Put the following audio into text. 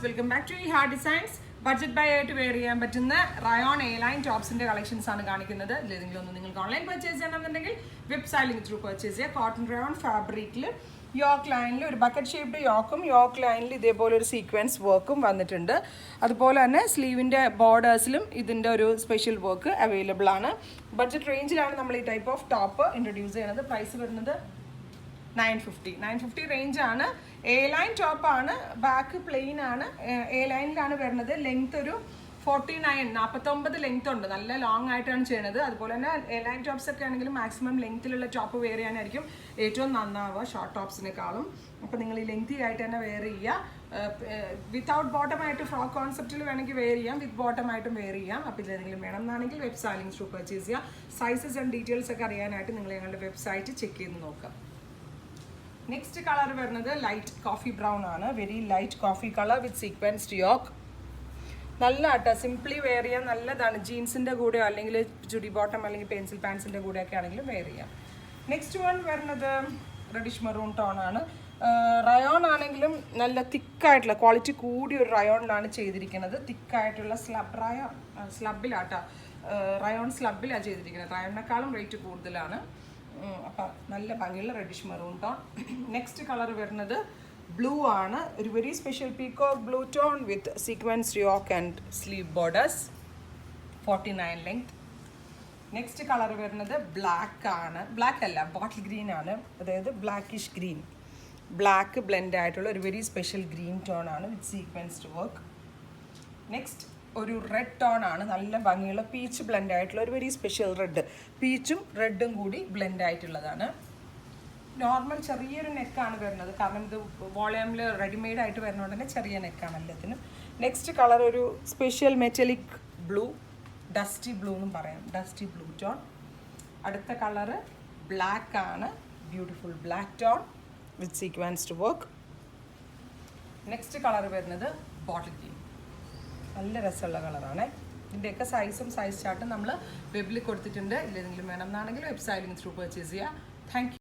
Welcome back to ഈ hard designs. Budget by ആയിട്ട് wear ചെയ്യാൻ പറ്റുന്ന റയോൺ എ ലൈൻ ടോപ്സിന്റെ കളക്ഷൻസ് ആണ് കാണിക്കുന്നത്. ഏതെങ്കിലും ഒന്ന് നിങ്ങൾക്ക് ഓൺലൈൻ പർച്ചേസ് ചെയ്യണമെന്നുണ്ടെങ്കിൽ വെബ്സൈറ്റ് ലിങ്ക് ത്രൂ പർച്ചേസ് ചെയ്യുക. കോട്ടൺ റയോൺ ഫാബ്രിക്കിൽ യോക്ക് ലൈനിൽ ഒരു ബക്കറ്റ് ഷേപ്ഡ് യോക്കും യോക്ക് ലൈനിൽ ഇതേപോലെ ഒരു സീക്വൻസ് വർക്കും വന്നിട്ടുണ്ട്. അതുപോലെ തന്നെ സ്ലീവിൻ്റെ ബോർഡേഴ്സിലും ഇതിൻ്റെ ഒരു സ്പെഷ്യൽ വർക്ക് അവൈലബിൾ ആണ്. ബഡ്ജറ്റ് റേഞ്ചിലാണ് നമ്മൾ ഈ ടൈപ്പ് ഓഫ് ടോപ്പ് ഇൻട്രൊഡ്യൂസ് ചെയ്യുന്നത്. പ്രൈസ് വരുന്നത് 950 റേഞ്ച് ആണ്. എ ലൈൻ ടോപ്പാണ്, ബാക്ക് പ്ലെയിൻ ആണ്. എ ലൈനിലാണ് വരുന്നത്. ലെങ്ത് ഒരു 49 ലെങ്ത് ഉണ്ട്. നല്ല ലോങ് ആയിട്ടാണ് ചെയ്യുന്നത്. അതുപോലെ തന്നെ എ ലൈൻ ടോപ്സ് ഒക്കെ ആണെങ്കിലും മാക്സിമം ലെങ്ത്തിലുള്ള ടോപ്പ് വെയർ ചെയ്യാനായിരിക്കും ഏറ്റവും നന്നാവുക ഷോർട്ട് ടോപ്സിനേക്കാളും. അപ്പോൾ നിങ്ങൾ ഈ ലെങ്തി ആയിട്ട് തന്നെ വെയർ ചെയ്യുക. വിത്തൗട്ട് ബോട്ടം ആയിട്ട് ഫ്രോക്ക് കോൺസെപ്റ്റിൽ വേണമെങ്കിൽ വെയർ ചെയ്യാം, വിത്ത് ബോട്ടം ആയിട്ടും വെയർ ചെയ്യാം. അപ്പോൾ ഇതിലെന്തെങ്കിലും വേണം എന്നാണെങ്കിൽ വെബ്സൈറ്റ് ലിങ്ക് ത്രൂ പർച്ചേസ് ചെയ്യുക. സൈസസ് ആൻഡ് ഡീറ്റെയിൽസ് ഒക്കെ അറിയാനായിട്ട് നിങ്ങൾ ഞങ്ങളുടെ വെബ്സൈറ്റ് ചെക്ക് ചെയ്ത് നോക്കാം. നെക്സ്റ്റ് കളർ വരുന്നത് ലൈറ്റ് കോഫി ബ്രൗൺ ആണ്. Very light coffee colour with sequenced yoke. നല്ല ആട്ടോ, സിംപ്ലി വെയർ ചെയ്യാൻ നല്ലതാണ്. ജീൻസിൻ്റെ കൂടെയോ അല്ലെങ്കിൽ ചുടി ബോട്ടം അല്ലെങ്കിൽ പെൻസിൽ പാൻസിൻ്റെ കൂടെയൊക്കെ ആണെങ്കിലും വെയർ ചെയ്യാം. നെക്സ്റ്റ് വൺ വരുന്നത് റെഡിഷ് മെറൂൺ ടോൺ ആണ്. റയോൺ ആണെങ്കിലും നല്ല തിക്കായിട്ടുള്ള ക്വാളിറ്റി കൂടിയ ഒരു റയോണിലാണ് ചെയ്തിരിക്കുന്നത്. തിക്കായിട്ടുള്ള സ്ലബിലാട്ടോ, റയോൺ സ്ലബിലാണ് ചെയ്തിരിക്കുന്നത്. റയോണിനേക്കാളും റേറ്റ് കൂടുതലാണ്. അപ്പം നല്ല ഭംഗിയുള്ള reddish maroon tone. Next colour വരുന്നത് ബ്ലൂ ആണ്. ഒരു very special peacock blue tone with sequence yoke and sleeve borders. 49 length. Next colour വരുന്നത് ബ്ലാക്ക് ആണ്. ബ്ലാക്ക് അല്ല, ബോട്ടിൽ ഗ്രീൻ ആണ്. അതായത് ബ്ലാക്കിഷ് ഗ്രീൻ, ബ്ലാക്ക് ബ്ലെൻഡ് ആയിട്ടുള്ള ഒരു വെരി സ്പെഷ്യൽ ഗ്രീൻ ടോൺ ആണ് വിത്ത് സീക്വൻസ്ഡ് വർക്ക്. നെക്സ്റ്റ് ഒരു റെഡ് ടോൺ ആണ്. നല്ല ഭംഗിയുള്ള പീച്ച് ബ്ലെൻഡ് ആയിട്ടുള്ള ഒരു വെരി സ്പെഷ്യൽ റെഡ്. പീച്ചും റെഡും കൂടി ബ്ലെൻഡ് ആയിട്ടുള്ളതാണ്. നോർമൽ ചെറിയൊരു നെക്കാണ് വരുന്നത്, കാരണം ഇത് വോളിയമിൽ റെഡിമെയ്ഡ് ആയിട്ട് വരുന്നതുകൊണ്ട് തന്നെ ചെറിയ നെക്കാണ് എല്ലാത്തിനും. നെക്സ്റ്റ് കളർ ഒരു special metallic blue, dusty blue എന്നും പറയാം, ഡസ്റ്റി ബ്ലൂ ടോൺ. അടുത്ത കളറ് ബ്ലാക്ക് ആണ്. ബ്യൂട്ടിഫുൾ ബ്ലാക്ക് ടോൺ വിത്ത് സീക്വൻസ്ഡ് വർക്ക്. നെക്സ്റ്റ് കളർ വരുന്നത് ബോട്ടിൽ ഗ്രീൻ. നല്ല രസമുള്ള കളറാണ്. ഇതിൻ്റെയൊക്കെ സൈസും സൈസ് ചാർട്ടും നമ്മൾ വെബിൽ കൊടുത്തിട്ടുണ്ട്. ഇല്ലെങ്കിലും വേണം എന്നാണെങ്കിൽ വെബ്സൈറ്റ് ലിങ്ക് ത്രൂ പർച്ചേസ് ചെയ്യുക. Thank you.